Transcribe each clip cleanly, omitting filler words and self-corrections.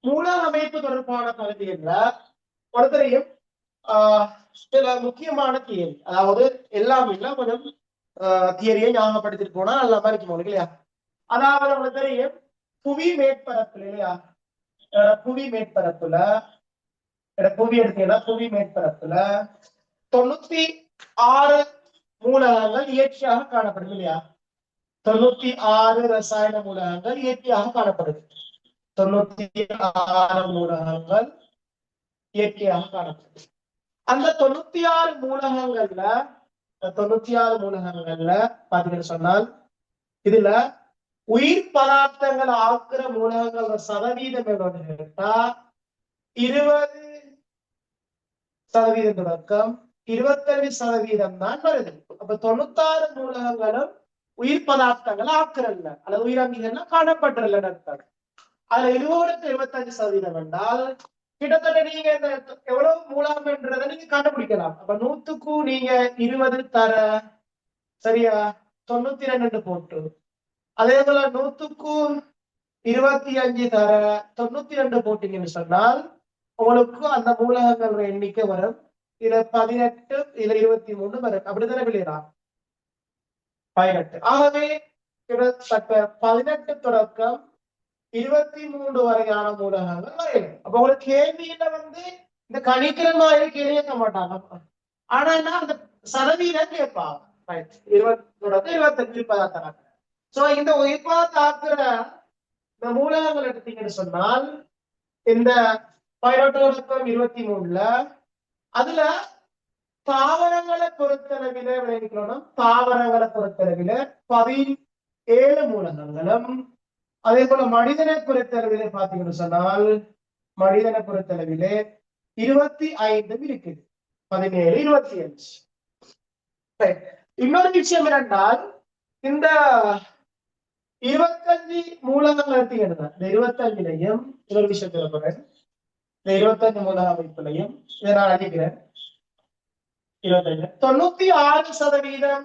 மூலக அமைப்பு தொடர்பான பகுதிகள்ல ஒருத்தரையும் சில முக்கியமான தியரி, அதாவது எல்லாமே கொஞ்சம் தியரியை ஞாபகப்படுத்திட்டு போனா நல்ல மாதிரி இருக்கும் இல்லையா. அதாவது உங்களுக்கு தெரியும் புவி மேற்பரப்புல இல்லையா, புவி மேற்பரப்புல புவி எடுத்தீங்கன்னா புவி மேற்பரப்புல 96 மூலகங்கள் இயற்கையாக காணப்படுது இல்லையா. 96 ரசாயன மூலகங்கள் இயற்கையாக காணப்படுது. 96 மூலகங்கள் இயற்கையாக காணப்படுது. அந்த 96 மூலகங்கள்ல 96 மூலகங்கள்ல பாத்தீங்கன்னு சொன்னால் இதுல உயிர் பதார்த்தங்கள் ஆக்குற மூலகங்களோட சதவீதம் எவ்வளவு கேட்டா 20% தொடக்கம் 25% தான் வருது. அப்ப 96 மூலகங்களும் உயிர் பதார்த்தங்கள் ஆக்குறல்ல அல்லது உயிரங்கிகள்ல காணப்பட்டுள்ள அர்த்தம். அதுல 20-25% என்றால் கிட்டத்தட்ட நீங்க இந்த எவ்வளவு மூலகம்ன்றதை நீங்க கண்டுபிடிக்கலாம். அப்ப 100க்கு நீங்க 20 தர சரியா 92 போட்டு, அதே போல 100க்கு 25 தர 92 போட்டீங்கன்னு சொன்னால் உங்களுக்கு அந்த மூலகங்கள் எண்ணிக்கை வரும். இதுல 18 இதுல 23 வரும். அப்படித்தானே வெளியேறா 18. ஆகவே கிட்டத்தட்ட 18 தொடக்கம் 23 வரையான மூலகங்கள் வரையும். அப்ப உங்களுக்கு கேள்வியில இந்த கணிக்கிற மாதிரி கேள்வி கேட்க மாட்டாங்க. ஆனா என்ன அந்த சதவீதம் கேட்பாங்க. 20 தொடக்கம் 25 பதார்த்தம். சோ இந்த உயிர்ப்பாக்குற இந்த மூலகங்கள் எடுத்தீங்கன்னு சொன்னால் இந்த 18-23ல அதுல தாவரங்களை பொறுத்தளவில விளைவிக்கணும். தாவரங்களை பொறுத்தளவில 17 மூலகங்களும், அதே போல மனிதனை பொறுத்தளவிலே பாத்தீங்கன்னு சொன்னால் மனிதனை பொறுத்தளவிலே 25 இருக்குது. 17 25. இன்னொரு விஷயம் என்னென்றால் இந்த 25 மூலகங்கள் எடுத்தீங்கன்னா இந்த 25லையும் இன்னொரு விஷயம் சொல்லப்படுறேன். இந்த 25 மூலக அமைப்புலையும் இதை நான் அழிக்கிறேன். 25 96%,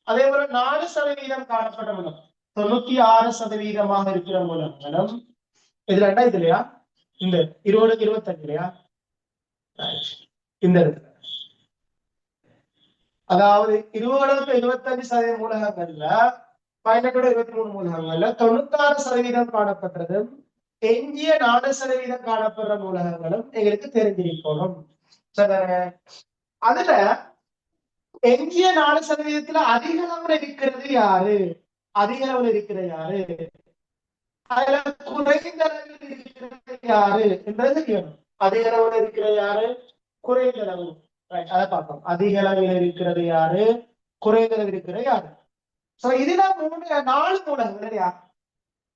அதே போல 4% காணப்பட்ட மூலம் 96% இருக்கிற மூலங்களும் இதுல இதுலையா இந்த 20-25 இல்லையா இந்த இடத்துல, அதாவது 20-25% மூலகங்கள்ல 18-23 மூலகங்கள்ல 96% காணப்பட்டது. எஞ்சிய 4% காணப்படுற மூலகங்களும் எங்களுக்கு தெரிஞ்சிருக்கணும். அதுல எஞ்சிய 4%த்துல அதிக அளவுல இருக்கிறது யாரு, அதிக அளவுல இருக்கிற யாரு, அதுல குறைந்த அளவில் இருக்கிறது யாரு என்றது தெரியும். அதிக அளவுல இருக்கிற யாரு, குறைந்த அளவு, அதை பார்ப்போம். அதிக அளவில் இருக்கிறது யாரு, குறைந்த அளவில் இருக்கிற யாரு. சோ இதுல 4 மூலகங்கள் இல்லையா,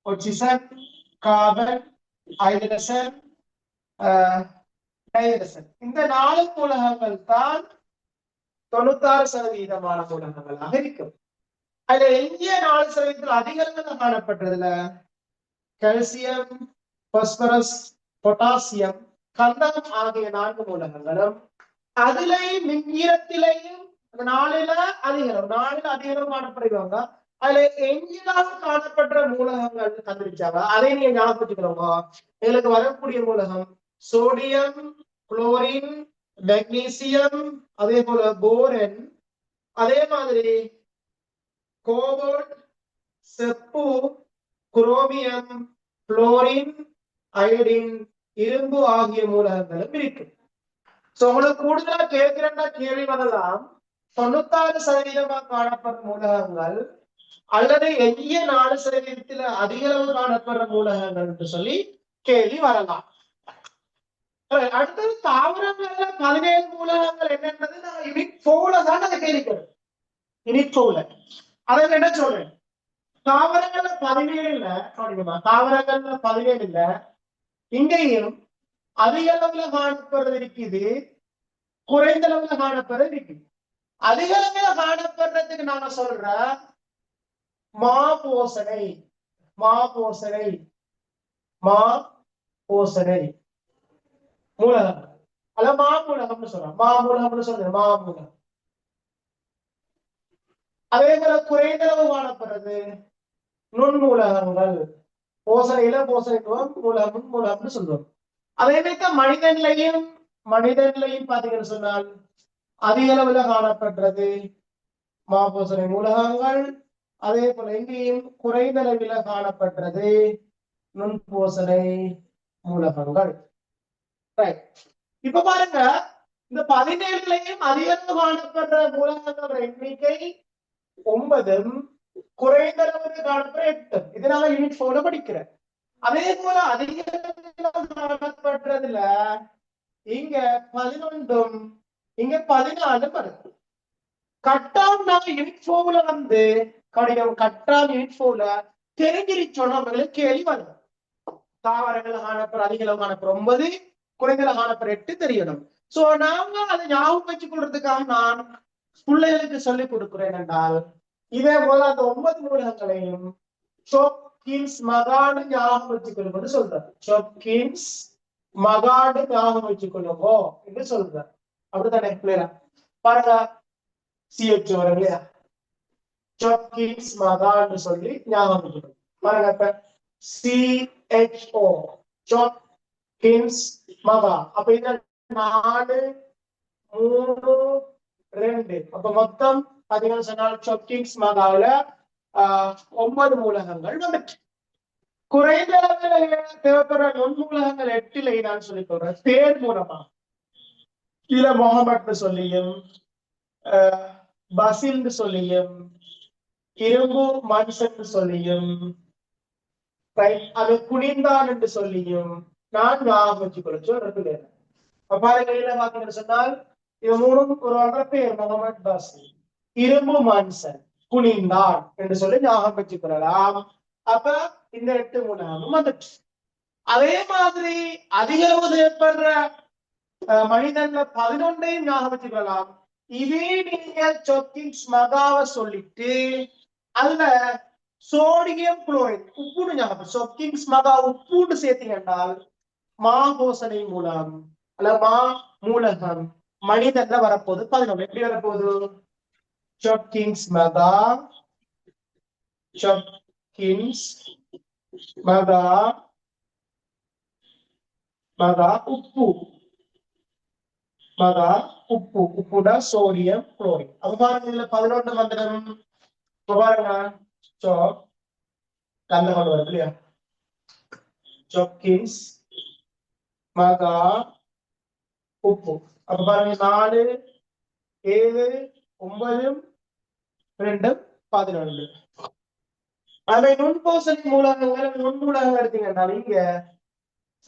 ஆக்சிஜன், கார்பன், ஹைட்ரஜன், நைட்ரஜன். இந்த 4 மூலகங்கள் தான் 96% மூலகங்களாக இருக்கும். அதுல எஞ்சிய 4% அதிக அளவில் காணப்பட்டதுல கால்சியம், பாஸ்பரஸ், பொட்டாசியம், கந்தகம் ஆகிய 4 மூலகங்களும் அதுலயும் மின்னிறத்திலையும் 4ல அதிகம் 4ல அதிகம் காணப்படுவாங்க. அதுல எஞ்சியாக காணப்படுற மூலகங்கள் கண்டுபிடிச்சாங்க. அதை நீங்க ஞாபகப்படுத்திக்கிறோங்க. எங்களுக்கு வரக்கூடிய மூலகம் சோடியம், குளோரின், மெக்னீசியம், அதே போல போரன், அதே மாதிரி கோபால்ட், செப்பு, குரோமியம், புளோரின், அயோடின், இரும்பு ஆகிய மூலகங்களும் இருக்கு. உங்களுக்கு கூடுதலா கேட்கிறேன்னா கேள்வி வரலாம், 96% காணப்படும் மூலகங்கள் அல்லது எஞ்சிய 4% அதிக அளவு காணப்படுற மூலகங்கள் என்று சொல்லி கேள்வி வரலாம். அடுத்தது தாவரங்கள்ல 17 மூலகங்கள் என்னன்றது நான் யூனிட் 4 தான் அதை கேள்விக்கிறேன். யூனிட் 4 அதை என்ன சொல்றேன், தாவரங்கள்ல 17 தாவரங்கள்ல 17 இங்கேயும் அதிக அளவுல காணப்படுறது இருக்குது, குறைந்த அளவுல காணப்படுறது இருக்குது. அதிக அளவுல காணப்படுறதுக்கு நாங்க சொல்ற மாபோசனை, மாபோசனை, மாபோசனை மூலகம் அல்ல மாமூலகம்னு சொல்றோம். மாமூலகம்னு சொல்றேன், மாமூலகம். அதே போல குறைந்த அளவு காணப்படுறது நுண்மூலகங்கள், போசனையில போசனைத்துவம் மூலகம் மூலகம்னு சொல்லுவோம். அதே மாதிரி மனிதன்லையும் பாத்தீங்கன்னு சொன்னால் அதிக அளவுல காணப்படுறது மாபோசனை மூலகங்கள். அதே போல இங்கேயும் குறைந்த அளவில் காணப்படுறது நுண்போசனை மூலகங்கள். இப்ப பாருங்க, இந்த 17லையும் அதிகம் காணப்படுற மூலகங்களோட எண்ணிக்கை 9, குறைந்த அளவுக்கு காணப்படுற 8. இதனால யூனிட் 4 படிக்கிறேன். அதே போல அதிக காணப்படுறதுல இங்க 11, இங்க 14 வருது. கட்டாம் நாங்க யூனிட் 4 வந்து கட்டாம் யூனிட் 4 தெரிஞ்சிருச்சோம். நம்மளுக்கு கேள்வி வரும். தாவரங்கள் காணப்படுற அதிக அளவு காணப்படுற 9, குறைந்த காணப்படுற 8 தெரியணும். சோ நாங்க அதை ஞாபகம் வச்சுக் கொள்றதுக்காக நான் பிள்ளைகளுக்கு சொல்லிக் கொடுக்கிறேன் என்றால், இதே போல அந்த 9 மூலகங்களையும் ஷோப்கின்ஸ் மகாடு ஞாபகம் வச்சுக் கொள்ளும் சொல்றாரு. ஷோப்கின்ஸ் மகாடு ஞாபகம் வச்சுக் கொள்ளுங்கோ என்று சொல்றாரு. அப்படித்தானே பிள்ளையா? பாருங்க, CH வரும் இல்லையா? ஷோப்கின்ஸ் மகாடு சொல்லி ஞாபகம் வச்சுக்கணும். பாருங்க, இப்ப CHO ஷோப்கின்ஸ் மகா. அப்ப இந்த 4, 3, 2 அப்ப மொத்தம் பாத்தீங்கன்னா சொன்னால் ஷோப்கின்ஸ் மகாவுல 9 மூலகங்கள் வந்துட்டு. குறைந்த அளவில் தேவைப்படுற நுண்மூலகங்கள் 8ல நான் சொல்லிக் கொள்றேன் பேர் மூலமா. இதுல முகமது சொல்லியும் பசில் சொல்லியும் இரும்பு மனுஷன் சொல்லியும் அது குனிந்தான் என்று சொல்லியும் நான் ஞாபகம் வச்சுக் கொள்ள பாருங்க. பாத்தீங்கன்னு சொன்னால் இது 3 ஒரு பேர் முகமது பசில், இரும்பு மனுஷன், குனிந்தான் என்று சொல்லி ஞாபகம் வச்சுக் கொள்ளலாம். அப்ப இந்த 8 மூலகமும் வந்துட்டு. அதே மாதிரி அதிக அளவு தேவைப்படுற மனிதன்ல 11ஐயும் ஞாபகம் வச்சுக்கலாம். இதே நீங்க ஷோப்கின்ஸ் மகாவை சொல்லிட்டு அதுல சோடியம் குளோரைட் உப்புன்னு ஞாபகம், ஷோப்கின்ஸ் மகா உப்புன்னு சேர்த்தீங்கன்னால் மாபோசனை மூலம் அல்ல மா மூலகம் மனிதன்ல வரப்போகுது 11. எப்படி வரப்போகுது? ஷோப்கின்ஸ் மகா, ஷோப்கின்ஸ் மகா மகா உப்பு, மகா உப்பு, உப்புடா சோடியம் குளோரைட். அப்ப பாருங்க, இதுல 11 வந்துடும். பாருங்க, கல்ல கொண்டு வரும் இல்லையா? ஷோப்கின்ஸ் மகா உப்பு. அப்ப பாருங்க, 4, 7, 9, 2, 11. அதை நுண்போசனை மூலகங்கள் நுண்மூலகங்கள் எடுத்தீங்கன்னா இங்க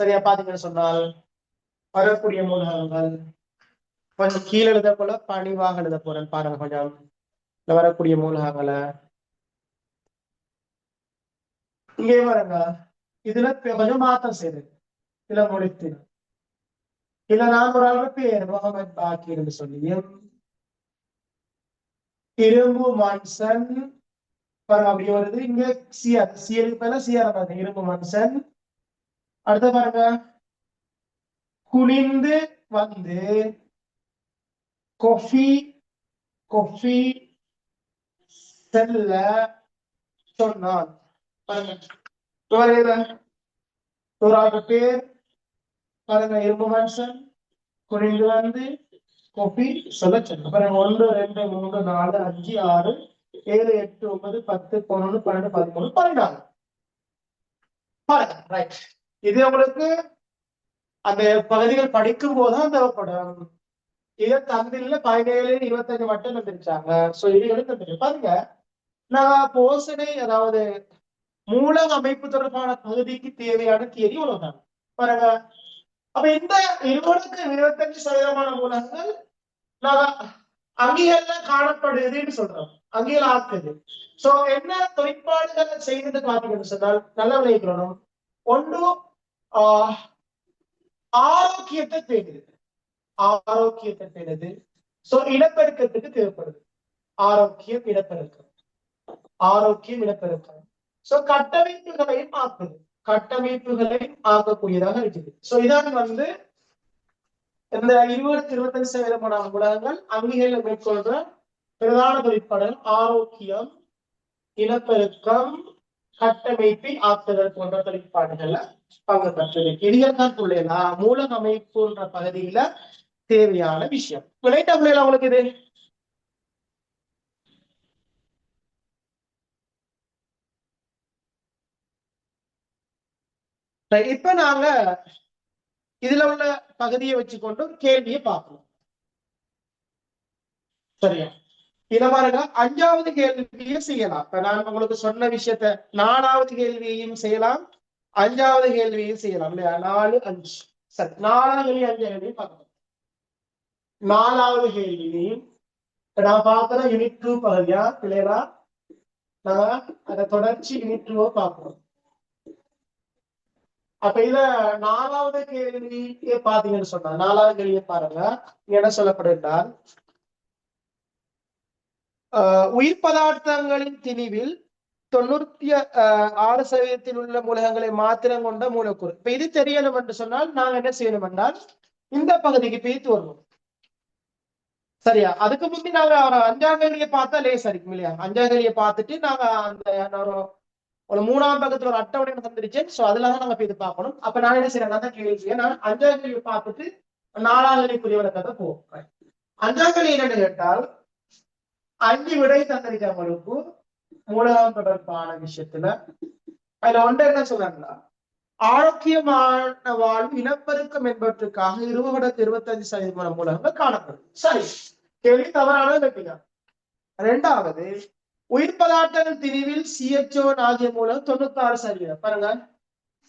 சரியா பாத்தீங்கன்னு சொன்னால் வரக்கூடிய மூலகங்கள் கொஞ்சம் கீழே எழுத போல பணிவாக எழுத போறேன். பாருங்க, கொஞ்சம் வரக்கூடிய மூலகங்களை இங்கே பாருங்க. இதுல கொஞ்சம் மாற்றம் செய்து இதுல முடித்து இல்ல நான் ஒரு ஆள் பேர் முகமது பாக்கீர் என்று சொல்லியும் இரும்பு மனுஷன் பாருங்க அப்படி வருது. இங்க சியர் பாருங்க இரும்பு மனுஷன். அடுத்த பாருங்க, குனிந்து வந்து கொஃபி செல்ல சொன்னான். பாருங்க, ஒரு ஆள் பேர் பாருங்க, இரும்பு மனுஷன், குனிந்து வந்து கொஃபி சொல்ல சொன்னான். பாருங்க, 1, 2, 3, 4, 5, 6, 7, 8, 9, 10, 11, 12, 13, 14. ரைட். இது உங்களுக்கு அந்த பகுதிகள் படிக்கும் போதுதான் தேவைப்படும். இதை தந்தில 17, 25 மட்டும் தந்திருச்சாங்க. சோ இது பாருங்க, நான் போசனை அதாவது மூலக அமைப்பு தொடர்பான பகுதிக்கு தேவையான தியரி இவ்வளவுதான். பாருங்க, அப்ப இந்த 25% மூலகங்கள் அங்கீகள்ல காணப்படுதுன்னு சொல்றோம். அங்கீகள் ஆக்குது. சோ என்ன தொழிற்பாடுகள் செய்து காட்டுகிறது சொன்னால் நல்ல விளைவிக்கணும். ஒன்று ஆரோக்கியத்தை பேணுது, ஆரோக்கியத்தை பேணுது. சோ இனப்பெருக்கத்துக்கு தேவைப்படுது ஆரோக்கியம், இனப்பெருக்கம், ஆரோக்கியம், இனப்பெருக்கம். சோ கட்டமைப்புகளையும் ஆக்குது, கட்டமைப்புகளையும் ஆக்கக்கூடியதாக இருக்குது. சோ இதான் வந்து இந்த 20-25% ஊடகங்கள் அங்கீகளை மேற்கொள்ற பிரதான தொழிற்பாடுகள் ஆரோக்கியம், இனப்பெருக்கம், கட்டமைப்பை ஆக்குதல் போன்ற தொழிற்பாடுகள்ல பங்கு பெற்றது. இதுதான் பிள்ளைகளா மூலக அமைப்புன்ற பகுதியில தேவையான விஷயம். விளையாட்ட பிள்ளைகளா உங்களுக்கு இது இப்ப நாங்க இதுல உள்ள பகுதியை வச்சுக்கொண்டு கேள்வியை பார்க்கணும். சரியா? இத பாருங்க, 5வது கேள்வியும் செய்யலாம். இப்ப நான் உங்களுக்கு சொன்ன விஷயத்த 4வது கேள்வியையும் செய்யலாம், 5வது கேள்வியையும் செய்யலாம் இல்லையா? 4, 5. சரி, 4வது கேள்வி 5 கேள்வி பார்க்கணும். 4வது கேள்வி நான் பார்க்கிறேன் யூனிட் 2 பகுதியா இல்லையா? நான் அதை தொடர்ச்சி யூனிட் 2 பார்க்கணும். அப்ப இத 4வது கேள்வியே பாத்தீங்கன்னு சொன்னா 4வது கேள்வியை பாருங்க, என்ன சொல்லப்படுகிறால் உயிர் பதார்த்தங்களின் திணிவில் 96% உள்ள மூலகங்களை மாத்திரம் கொண்ட மூலக்கூறு. இப்ப இது தெரியணும் என்று சொன்னால் நாங்க என்ன செய்யணும் என்றால் இந்த பகுதிக்கு பிரித்து வருவோம். சரியா? அதுக்கு முந்தி நாங்க 5ஆம் கேள்வியை பார்த்தா லேஸ் இருக்கும் இல்லையா? 5ஆம் கேள்வியை பார்த்துட்டு நாங்க அந்த ஒரு 3ஆம் பக்கத்துல ஒரு அட்டவணை தந்துருச்சேன். சோ அதுலதான் நாங்க இது பார்க்கணும். அப்ப நான் என்ன செய்யறேன் கேள்வி, நான் 5ஆம் கேள்வியை பார்த்துட்டு 4ஆம் கேள்விக்குரிய விளக்கத்தை போவோம். 5ஆம் கேள்வி என்னன்னு கேட்டால் 5 விடை தந்திருக்கவங்களுக்கு மூலகம் தொடர்பான விஷயத்துல அதுல ஒன்று என்ன சொல்றாங்களா, ஆரோக்கியமான வாழ்வு இனப்பெருக்கம் என்பவற்றுக்காக 20-25% மூலகங்கள் காணப்படும். சரி, கேள்வி தவறானது கேட்கல. 2வது, உயிர் பதார்த்தங்கள் திரிவில் CHO ஆகிய மூலம் 96%. பாருங்க,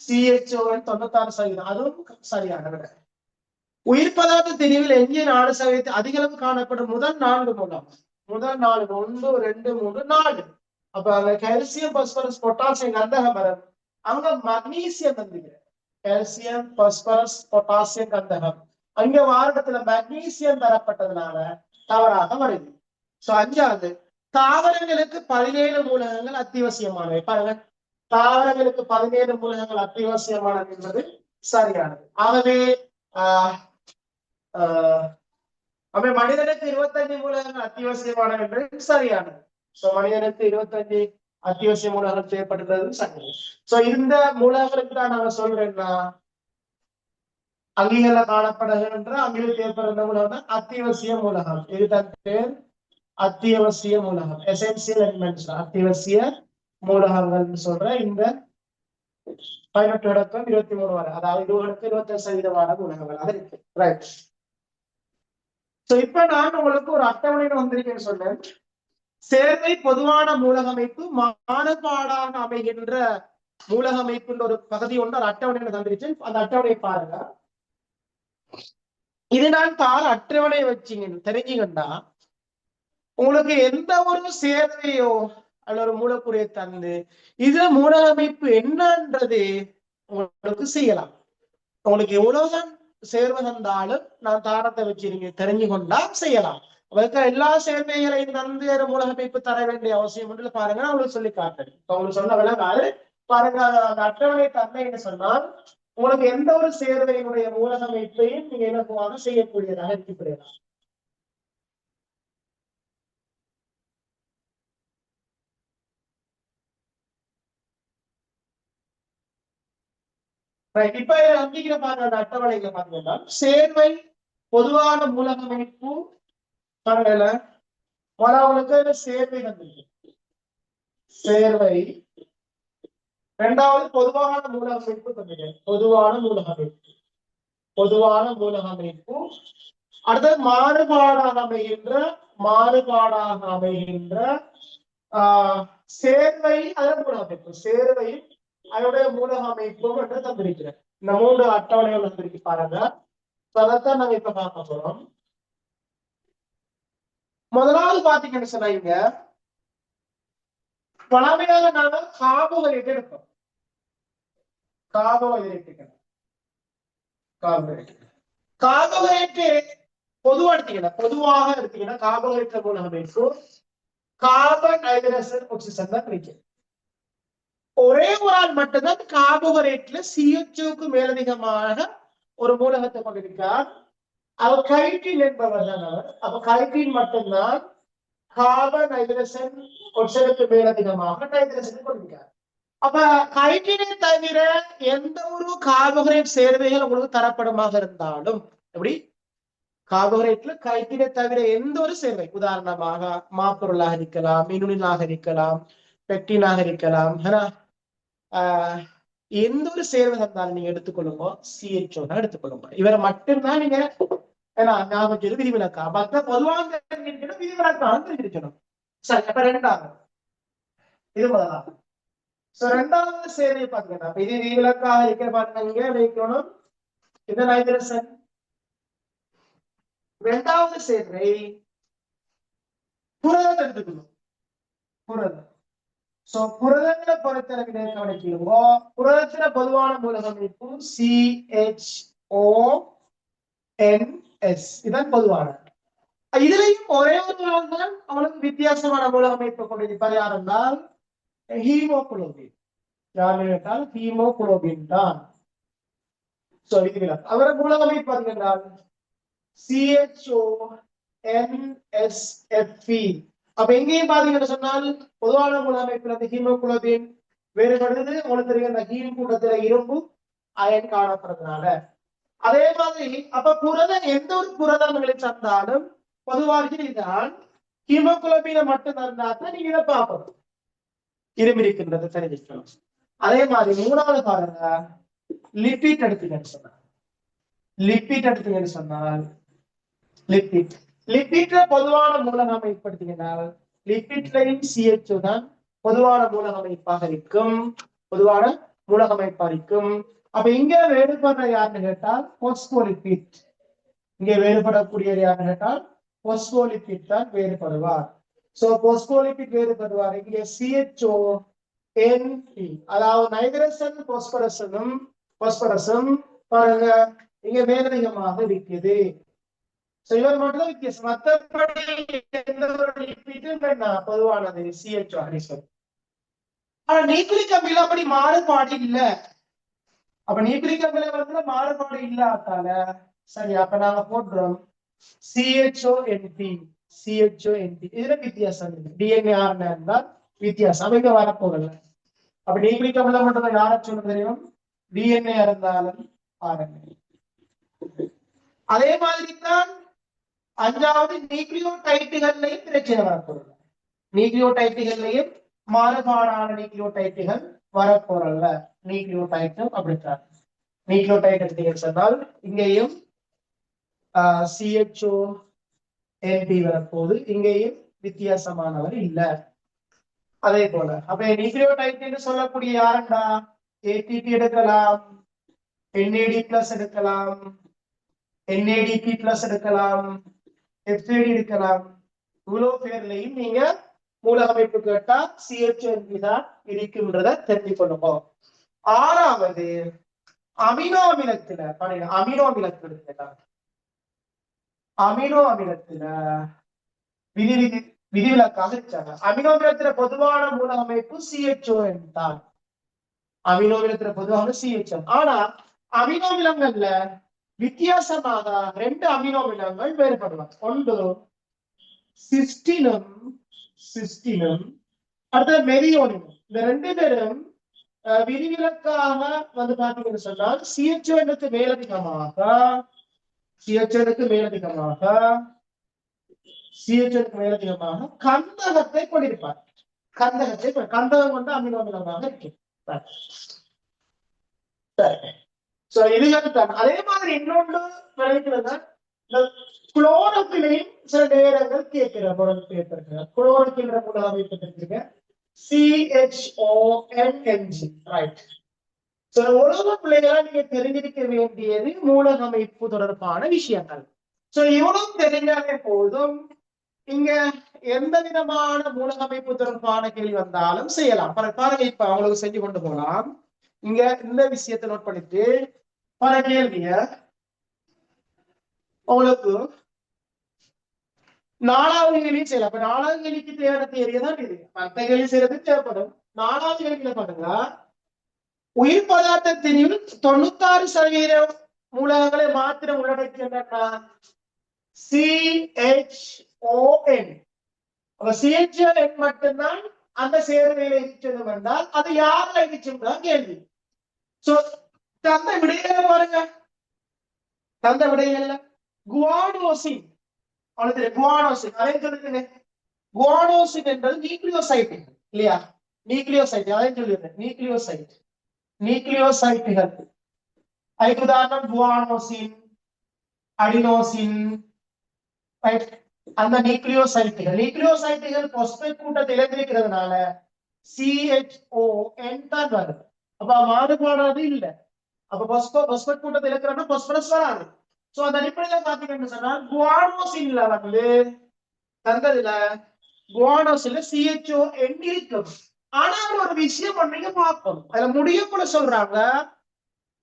CHO 96%, அதுவும் சரியான விட. உயிர் பதார்த்த திரிவில் எஞ்சிய 4% அதிக அளவு காணப்படும் முதல் 4 மூலம், முதல் 4 1 2 3 4. அப்ப அங்க கால்சியம், பாஸ்பரஸ், பொட்டாசியம் கந்தகம் வரும். அங்க மக்னீசியம் வந்துங்க, கால்சியம், பாஸ்பரஸ், பொட்டாசியம் கந்தகம். அங்க வாரத்துல மக்னீசியம் தரப்பட்டதுனால தவறாக வருது. சோ 5வது, தாவரங்களுக்கு 17 மூலகங்கள் அத்தியாவசியமானவை. பாருங்க, தாவரங்களுக்கு 17 மூலகங்கள் அத்தியாவசியமானது என்பது சரியானது. ஆகவே மனிதனுக்கு 25 மூலகங்கள் அத்தியாவசியமானது என்பது சரியானது. சோ மனிதனுக்கு 25 அத்தியாவசிய மூலகங்கள் தேவைப்படுகிறது சரி. சோ இந்த மூலகங்களுக்கு தான் நாங்க சொல்றேன்னா அங்கில காணப்படுகின்ற அங்கில தேவைப்படுகிற மூலகம் அத்தியாவசிய மூலகம். இதுதான் பேர் அத்தியாவசிய மூலகம், எசென்சியல் எலிமெண்ட்ஸ், அத்தியாவசிய மூலகங்கள் சொல்ற இந்த 18 தொடக்கம் 23 வரை, அதாவது 25% வரை மூலகங்களாக இருக்கு. ரைட். சோ இப்ப நான் உங்களுக்கு ஒரு அட்டவணையில வந்திருக்கேன்னு சொன்னேன். சேர்வை பொதுவான மூலகமைப்பு மாறுபாடாக அமைகின்ற மூலகமைப்புன்ற ஒரு பகுதி ஒன்று ஒரு அட்டவணையில தந்திருச்சு. அந்த அட்டவணையை பாருங்க. இது நான் தார அட்டவணை வச்சிங்க தெரிஞ்சுக்கண்டா உங்களுக்கு எந்த ஒரு சேர்வையோ அல்ல ஒரு மூலக்கூறையை தந்து இதுல மூலகமைப்பு என்னன்றது உங்களுக்கு செய்யலாம். உங்களுக்கு எவ்வளவுதான் சேர்வை தந்தாலும் நான் தாரத்தை வச்சிருங்க தெரிஞ்சு கொண்டா செய்யலாம். அவருக்கு எல்லா சேர்வைகளையும் தந்து மூலகமைப்பு தர வேண்டிய அவசியம் ஒன்று பாருங்க, அவங்களுக்கு சொல்லி காட்டுறேன். உங்களுக்கு சொன்ன விளங்காது பாருங்க. அந்த அட்டவணை தந்தைன்னு சொன்னால் உங்களுக்கு எந்த ஒரு சேர்வையினுடைய மூலகமைப்பையும் நீங்க இலகுவாக செய்யக்கூடியதாக இருக்கக்கூடியதா. இப்ப அங்கிக்கிற பாருங்க, அட்டவணைகளை பாத்தீங்கன்னா சேர்வை பொதுவான மூலகமைப்பு பாருங்கல அவங்களுக்கு சேர்வை தந்திருக்கு. சேர்வை 2வது பொதுவான மூலகமைப்பு தந்திருக்கு. பொதுவான மூலகமைப்பு, பொதுவான மூலகமைப்பு. அடுத்தது மாறுபாடாக அமைகின்ற சேர்வை அதன் மூலகமைப்பு, சேர்வை அதனுடைய மூலகமைப்பும் என்று தந்திருக்கிறேன். இந்த 3 அட்டவணைகள் வந்திருக்கு பாருங்க. அதைத்தான் நாங்க இப்ப பார்க்க போறோம். முதலாவது பாத்தீங்கன்னு சொன்னீங்க, பழமையாக நாங்க கார்போஹைட்ரேட் எடுப்போம். கார்போஹைட்ரேட் பொதுவா எடுத்தீங்கன்னா, பொதுவாக எடுத்தீங்கன்னா கார்போஹைட்ரேட் மூலகமைப்பு கார்பன், ஹைட்ரஜன், ஆக்சிஜன் தான் கிடைக்கும். ஒரே ஒரு ஆள் மட்டும்தான் கார்போஹைட்ரேட்ல CHOக்கு மேலதிகமாக ஒரு மூலகத்தை கொண்டிருக்கார். அவர் கைட்டின் என்பவர் தான் அவர். அப்ப கைட்டின் மட்டும்தான் கார்பன், ஹைட்ரஜன், ஆக்சிஜனுக்கு மேலதிகமாக நைட்ரஜன் கொண்டிருக்கார். அப்ப ஹைட்ரஜனை தவிர எந்த ஒரு கார்போஹைட்ரேட் சேர்வைகள் உங்களுக்கு தரப்படுமாக இருந்தாலும், எப்படி கார்போஹைட்ரேட்ல ஹைட்ரஜனை தவிர எந்த ஒரு சேர்வை, உதாரணமாக மாப்பொருளாக இருக்கலாம், மினுனிலாக இருக்கலாம், பெக்டினாக இருக்கலாம், எந்த ஒரு சேர்வை இருந்தாலும் நீங்க எடுத்துக்கொள்ளுங்க, CHO தான் எடுத்துக்கொள்ளுங்க. இவரை மட்டும்தான் நீங்க ஞாபகம் விதிவிலக்கா மற்ற பொதுவாக விதிவிலக்காக தெரிஞ்சிருக்கணும். சரி, அப்ப ரெண்டாவது இது முதலாவது. ரெண்டாவது சேர்வை பாத்தீங்கன்னா இது விதிவிலக்காக இருக்கிற பாருங்க வைக்கணும். இந்த நைட்ரசன் இரண்டாவது சேர்வை புரதத்தை எடுத்துக்கணும். புரதம். புரதங்களை பொறுத்தளவிலே கவனிக்கிறோமோ, புரதத்துல பொதுவான மூலகம் அமைப்பு CHONS இதான் பொதுவான. இதுலயும் ஒரே ஒரு மூலகம் அவனுக்கு வித்தியாசமான மூலக அமைப்பு கொண்டிருப்பது யார் என்றால் ஹீமோகுளோபின். யார் கேட்டால் ஹீமோகுளோபின் தான். அவரை மூலக அமைப்பு என்றால் CHONSFP. அப்ப எங்கேயும் பாத்தீங்கன்னு சொன்னால் பொதுவான மூல அமைப்புல அந்த ஹீமோகுளோபின் வேறுபடுது. உங்களுக்கு தெரியும் அந்த ஹீம் கூட்டத்துல இரும்பு அயன் காணப்படுறதுனால. அதே மாதிரி அப்ப புரதம் எந்த ஒரு புரதங்களை சார்ந்தாலும் பொதுவாக இதுதான் ஹீமோகுளோபினை மட்டும் தந்தாத்தான் நீங்க இதை பார்க்கணும். இரும்பு இருக்கின்றது தெரிஞ்சுக்கணும். அதே மாதிரி மூணாவது பாருங்க, லிப்பிட் எடுத்தீங்கன்னு சொன்னார். லிப்பிட் எடுத்தீங்கன்னு சொன்னால் லிப்பிட்ல பொதுவான மூலக அமைப்படுத்தீங்கன்னா லிப்பிட்லையும் CHO தான் பொதுவான மூலக அமைப்பாக இருக்கும். பொதுவான மூலக அமைப்பா இருக்கும். அப்ப இங்க வேறுபடுற யாருன்னு கேட்டால் போஸ்போலிபிட். இங்க வேறுபடக்கூடியது யாருன்னு கேட்டால் போஸ்போலிபிட் தான் வேறுபடுவார். போஸ்போலிபிட் வேறுபடுவார். இங்க CHONP, அதாவது நைட்ரசன் போஸ்பரஸும் பாருங்க இங்க மேலதிகமாக இருக்குது. இவர் மட்டும் வித்தியாசம். மற்றபடி எந்த ஒரு லிப்பிடும் பொதுவானது CHO. ஆனா நியூக்ளிக் அமிலம் அப்படி மாறுபாடு இல்ல. அப்ப நியூக்ளிக் அமிலம் மாறுபாடு இல்லாதால சரி, அப்ப நாங்க போடுறோம் CHONP. இதுல வித்தியாசம் இருக்கு. DNA RNA இருந்தால் வித்தியாசம் அமைக்க வரப்போகல. அப்ப நியூக்ளிக் அமிலம் மட்டும் யார சொல்ல தெரியும், DNA இருந்தாலும் RNA. அதே மாதிரி தான் அஞ்சாவது நியூக்ளியோடைட்டுகள்லையும் பிரச்சனை வரப்போறல. நியூக்ளியோடைட்டுகள்லையும் மாறுபாடான நியூக்ளியோடைட்டுகள் வரப்போறல. நியூக்ளியோடைட்டும் அப்படித்தான். நியூக்ளியோடைட் எடுத்தீங்கன்னு சொன்னால் இங்கேயும் CHONP வரப்போது, இங்கேயும் வித்தியாசமானவர் இல்ல. அதே போல அப்ப நியூக்ளியோடைட் சொல்லக்கூடிய யாருண்டா ATP எடுக்கலாம், NAD+ எடுக்கலாம், NADP+ எடுக்கலாம், FAD எடுக்கலாம். இவ்வளவு பேர்லையும் நீங்க மூலக அமைப்பு கேட்டா CHONP தான் இருக்குன்றத தெரிஞ்சு கொள்ளுங்க. ஆறாவது அமினோ அமிலத்துல விதிவிலக்காக இருக்காங்க. அமினோ அமிலத்துல பொதுவான மூலக அமைப்பு CHON தான். அமினோ அமிலத்துல பொதுவாக CHON. ஆனா அமினோ அமிலங்கள்ல வித்தியாசமாக ரெண்டு அமினோ அமிலங்கள் வேறுபடுவாங்க. ஒன்று சிஸ்டினும் அடுத்தது மெரியோனினும். இந்த ரெண்டு பேரும் விதிவிலக்காக பாத்தீங்கன்னு சொன்னால் CHOனுக்கு மேலதிகமாக கந்தகத்தை கொண்டிருப்பார். கந்தகம் கொண்டு அமினோ அமிலமாக இருக்கு. இதுதான். அதே மாதிரி இன்னொன்று குளோரோபிலையும் சில நேரங்கள் கேட்கிற பொருள் கேட்டிருக்க. குளோரோபில் மூல அமைப்பு CHONNG. ரைட். உலக பிள்ளைகளா நீங்க தெரிஞ்சிருக்க வேண்டியது மூலக அமைப்பு தொடர்பான விஷயங்கள். இவ்வளவு தெரிஞ்சாலே போதும். இங்க எந்த விதமான மூலக அமைப்பு தொடர்பான கேள்வி வந்தாலும் செய்யலாம். பாருங்க, இப்ப அவங்களுக்கு செஞ்சு கொண்டு போகலாம். இங்க இந்த விஷயத்தை நோட் பண்ணிட்டு பல கேள்விய உங்களுக்கு 4வது கேள்வியும் செய்யலாம். அப்ப 4வது கேள்விக்கு தேவையான தேவையை தான் இது. மற்ற கேள்வி செய்யறது தேவைப்படும். 4வது கேள்வியில பாருங்க, உயிர் பதார்த்தத்தின் 96% மூலகங்களை மாத்திரம் உள்ளடக்கியதுன்னா CHON. அப்ப CHON மட்டும்தான் அந்த சேர்வையில இடிச்சது என்றால் அது யாருல இடிச்சுதான் கேள்வி. சோ தந்த விடையில பாருங்க, தந்த விடையில குவானோசின், அவனுக்கு குவானோசின் அதை சொல்லுங்க. குவானோசின் என்பது நியூக்ளியோசைட் இல்லையா, நியூக்ளியோசைட் அதை சொல்லிடுறேன், நியூக்ளியோசைட், நியூக்ளியோசைட்டுகள். அதுக்கு உதாரணம் குவானோசின், அடினோசின், அந்த நியூக்ளியோசைட்டுகள். நியூக்ளியோசைட்டுகள் பாஸ்பேட் கூட்டத்தில் இருக்கிறதுனால CHON தான் வருது. அப்ப மாறுபாடு இல்ல. அப்ப பாஸ்பேட் கூட்டத்தில் இருக்கிறன்னா பாஸ்பரஸ் வராது. சோ அந்த அடிப்படையில பாத்தீங்கன்னு சொன்னா குவானோசின்ல வந்து தந்ததுல குவானோசின்ல CHON இருக்கும். ஆனா ஒரு விஷயம் நீங்க பார்க்கணும், அதுல முடிவுக்குள்ள சொல்றாங்க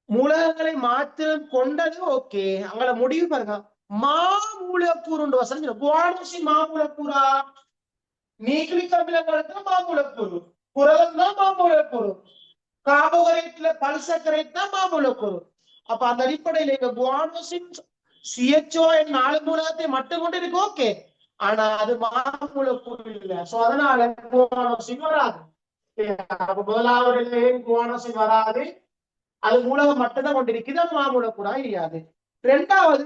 மூலகங்களை மாற்றம் கொண்டது ஓகே, அங்கள முடிவு பாருங்க மாமூலக்கூறு வசனம். குவானோசின் மாமூலக்கூறா, நியூக்ளிக் அமிலங்களுக்கு மாமூலக்கூறு, புரதம் தான் மாமூலக்கூறு, கார்போஹைட்ரேட்ல பல்சக்கரைட் தான் மாமூலக்கூறு. அப்ப அந்த அடிப்படையில் இங்க குவானோசின் CHON 4 மூலகத்தை மட்டும் கொண்டு இருக்கு ஓகே, ஆனா அது மாமூலக்கூறு இல்ல. சோ அதனால குவானோசின் வராது. அப்ப முதலாவது குவானோசின் வராது, அது மூலகம் மட்டும்தான் கொண்டிருக்குது, அது மாமூலக்கூறா இல்லையாது. இரண்டாவது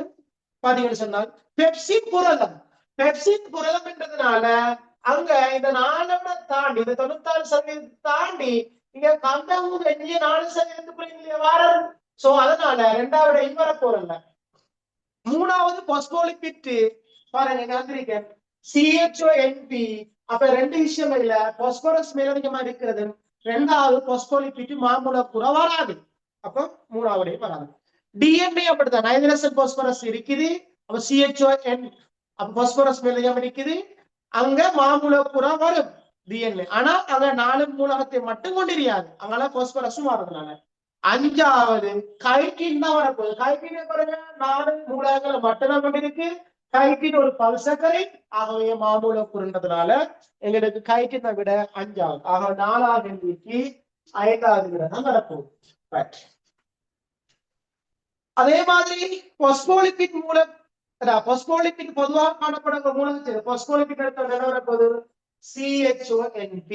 பாத்தீங்கன்னு சொன்னால் பெப்சின் புரதம். பெப்சின் புரதம் என்றதுனால அங்க இந்த 4 தாண்டி, இந்த 96% தாண்டி இங்க கந்தமும் 4% வாரம். சோ அதனால இரண்டாவது இன்வர போறல. மூணாவது பாஸ்போலிபிட் பாருங்க நந்திரிக்கன் CHONP. அப்ப ரெண்டு விஷயம் இல்ல, பாஸ்பரஸ் மேலதிகமா இருக்கிறது, ரெண்டாவது பாஸ்போலிபிட் மாமூலக்கூற வராது. அப்ப மூணாவது வராது. DNA அப்படித்தான், நைட்ரசன் பாஸ்பரஸ் இருக்குது, அப்ப CHON அப்ப பாஸ்பரஸ் மேலதிகம் இருக்குது, அங்க மாமூலக்கூற வரும் DNA. ஆனா அங்க 4 மூலகத்தை மட்டும் கொண்டிருக்காது, அங்கெல்லாம் பாஸ்பரஸும் வரதுனால. அஞ்சாவது கைட்டின் தான் வரப்போகுது. கைட்டின் பாருங்க 4 மூலகங்களை மட்டும்தான் கொண்டிருக்கு, கைட்டின் ஒரு பல்சக்கரை, ஆகவே மாமூலக்கூறுன்றதுனால எங்களுக்கு கைட்டினை விட அஞ்சாவது, ஆக 4வது கேள்விக்கு 5வது விட தான் வரப்போகுது. அதே மாதிரி பாஸ்போலிபிட் மூலம், பாஸ்போலிபிட் பொதுவாக காணப்படுற மூலகம் பாஸ்போலிபிட் எடுத்த வரப்போகுது CHONP.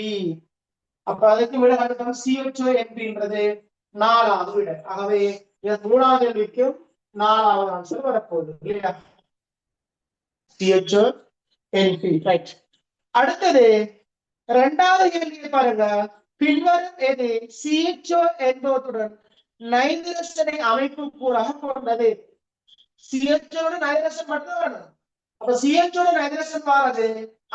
அப்ப அதுக்கு விட CHONPன்றது 4வது விட. ஆகவே 3வது கேள்விக்கும் 4வது ஆன்சர் வரப்போகுது இல்லையா, CHONP. ரைட். அடுத்தது 2வது கேள்வி பாருங்க, பின்வரும் எது CHO என்பதுடன் நைட்ரசனை அமைப்பு கூறாக கொண்டது. CHO நைட்ரசன் மட்டும் வேணும். அப்ப CHO நைட்ரசன் வராது,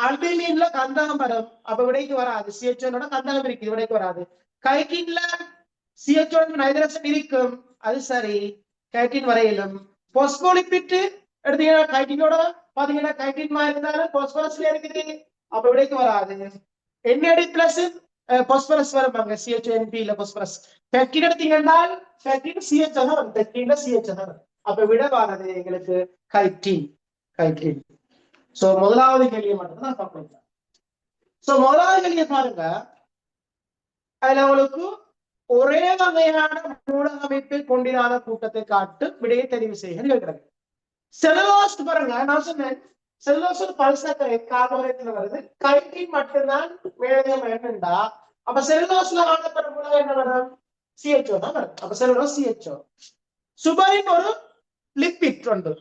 அல்பினின்ல கந்தகம் வரும், அப்ப விடைக்கு வராது. CHO கந்தகம் இருக்குது, விடைக்கு வராது. கைட்டின்ல CHO நைட்ரசன் இருக்கும், அது சரி, கைட்டின் வரையிலும். பாஸ்போலிபிட் எடுத்தீங்கன்னா கைட்டினோட பாத்தீங்கன்னா கைட்டின் இருந்தாலும் பாஸ்பரஸ்ல இருக்குது, அப்ப விடைக்கு வராது. NAD பிளஸ் பாஸ்பரஸ் வருவாங்க CHONP இல்ல பாஸ்பரஸ். பெக்டின் எடுத்தீங்கன்னா பெக்டின் CHO வரும், பெக்டின்ல CHO வரும், அப்ப விட வராது எங்களுக்கு கைட்டின், கைட்டின். சோ முதலாவது கேள்வி மட்டும் தான் பார்க்கலாம். சோ முதலாவது கேள்வியை பாருங்க, அதுல உங்களுக்கு ஒரே வகையான மூலக அமைப்பை கொண்டிராத கூட்டத்தை காட்டு, விடையை தெரிவு செய்ய கேட்கிறது. செலுலோஸ் பாருங்க, நான் சொன்னேன் செலுலோஸ் ஒரு பல்சக்கரைட் கார்போஹைட்ரேட்ல வருது, கைட்டின் மட்டும்தான் வேகம் என்னண்டா, அப்ப செலுலோஸ்ல காணப்படும் மூலகம் என்ன வரும், CHO தான் வரும். அப்ப செலுலோஸ் CHO. சுபரின் ஒரு லிப்பிட் உண்டு,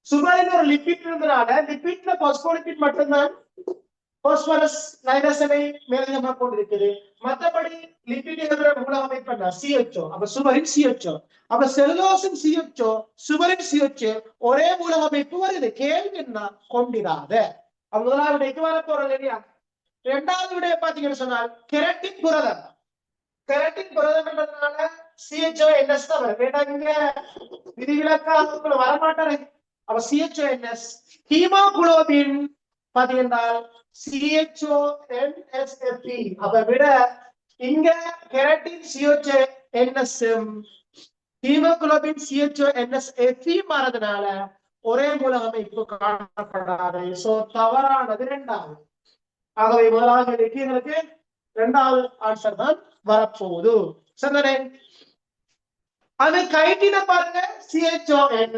சுபரின் ஒரு லிப்பிட் இருந்தனால லிப்பிட்ல பாஸ்போலிபிட் மட்டும்தான் பாஸ்பரஸ் நைட்ரசனை மேலதிகமாக கொண்டிருக்குது, மற்றபடி லிப்பிட் என்ற மூலக அமைப்பு CHO. அப்ப சுபரின் CHO. அப்ப செலுலோசின் CHO, சுபரின் CHO ஒரே மூலக அமைப்பு வருது. கேள்வி என்ன, கொண்டிராத. முதலாவது விடைக்கு வர போறது இல்லையா. இரண்டாவது விடைய பாத்தீங்கன்னு சொன்னால் கெரட்டின் புரதம். கெரட்டின் புரதம் என்றதுனால CHONS தான் வரும். இங்க விதிவிலக்காக வரமாட்டாரு. அப்ப CHONS. ஹீமோகுளோபின் பாத்தீங்கன்னா CHONSFP. அப்ப விட இங்க கெரட்டின் CHONS, ஹீமோகுளோபின் CHONSFP மாறதுனால ஒரே மூலக அமைப்பு காணப்படாது. சோ தவறானது இரண்டாவது. ஆகவே முதலாவது எங்களுக்கு இரண்டாவது ஆன்சர் தான் வரப்போகுது. சரிதானே. அது கைட்டின பாருங்க CHON,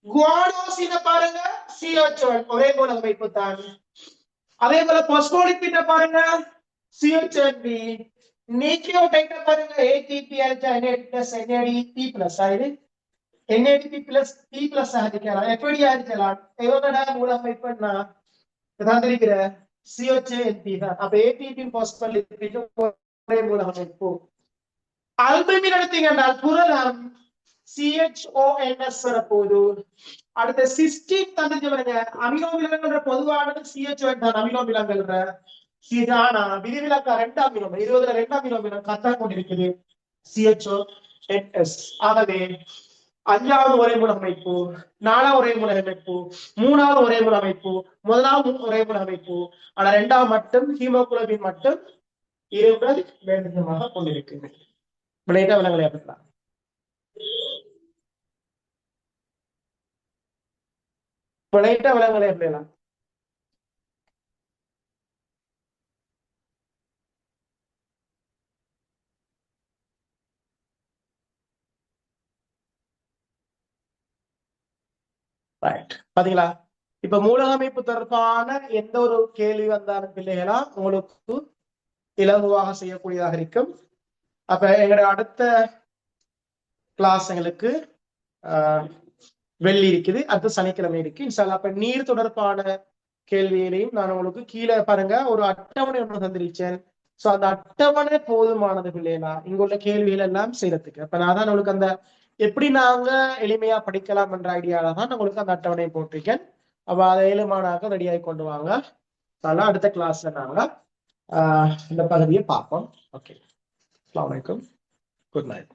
குவானோசின பாருங்க CHON, ஒரே மூலக அமைப்பு தான். அதே போல பாஸ்போலிபிட பாருங்க CH&B நியூக்ளியோடைட பாருங்க ATP ஆயிடுச்சா NAD plus NADP plus ஆயிடு NADP plus P plus ஆகிக்கலாம் எப்படி ஆயிடுச்சலாம் எவ்வளோடா மூலமைப்பு பண்ணா இதான் தெரிகிற CH&B தான் அப்ப ATP பாஸ்போலிபிட் ஒரே மூலமைப்பு அல்புமின் எடுத்தீங்கன்னா புரதம் CHONS வரப்போகுது அடுத்த சிஸ்டின் தந்துச்சு பாருங்க அமினோமிலங்கள்ன்ற பொதுவானது CHO தான் அமினோமிலங்கள்ன்ற ஆனா விதிவிலக்கா 2 அமிலம் 20ல 2 அமினோமிலம் கத்தா கொண்டிருக்குது CHONS ஆகவே 5வது ஒரே மூல அமைப்பு 4வது ஒரே மூல அமைப்பு 3வது ஒரே மூல அமைப்பு 1வது ஒரே மூல அமைப்பு ஆனா 2வது மட்டும் ஹீமோகுளோபின் மட்டும் இருவர் வேண்டுமாக கொண்டிருக்குது விளையாட விலங்களை அப்படிலாம் விளையாட்ட விலங்களை எப்படிலாம் பாத்தீங்களா இப்ப மூலகமைப்பு தொடர்பான எந்த ஒரு கேள்வி வந்தாலும் பிள்ளைகளா உங்களுக்கு இலகுவாக செய்யக்கூடியதாக இருக்கும் அப்ப எங்களுடைய அடுத்த கிளாஸ் எங்களுக்கு வெள்ளி இருக்குது அடுத்த சனிக்கிழமை இருக்கு இன்ஷால்லா அப்ப நீர் தொடர்பான கேள்விகளையும் நான் உங்களுக்கு கீழே பாருங்க ஒரு அட்டவணை ஒன்று தந்திருச்சேன் சோ அந்த அட்டவணை போதுமானது பிள்ளைகளா இங்குள்ள கேள்விகள் எல்லாம் செய்யறதுக்கு அப்ப நான் தான் உங்களுக்கு அந்த எப்படி நாங்க எளிமையா படிக்கலாம் என்ற ஐடியால தான் உங்களுக்கு அந்த அட்டவணையை போட்டிருக்கேன் அப்ப அதை எளிமையாக ரெடியாகி கொண்டு வாங்க அதெல்லாம் அடுத்த கிளாஸ்ல நாங்க இந்த பகுதியை பார்ப்போம் ஓகே அஸ்ஸலாமு அலைக்கும் குட் நைட்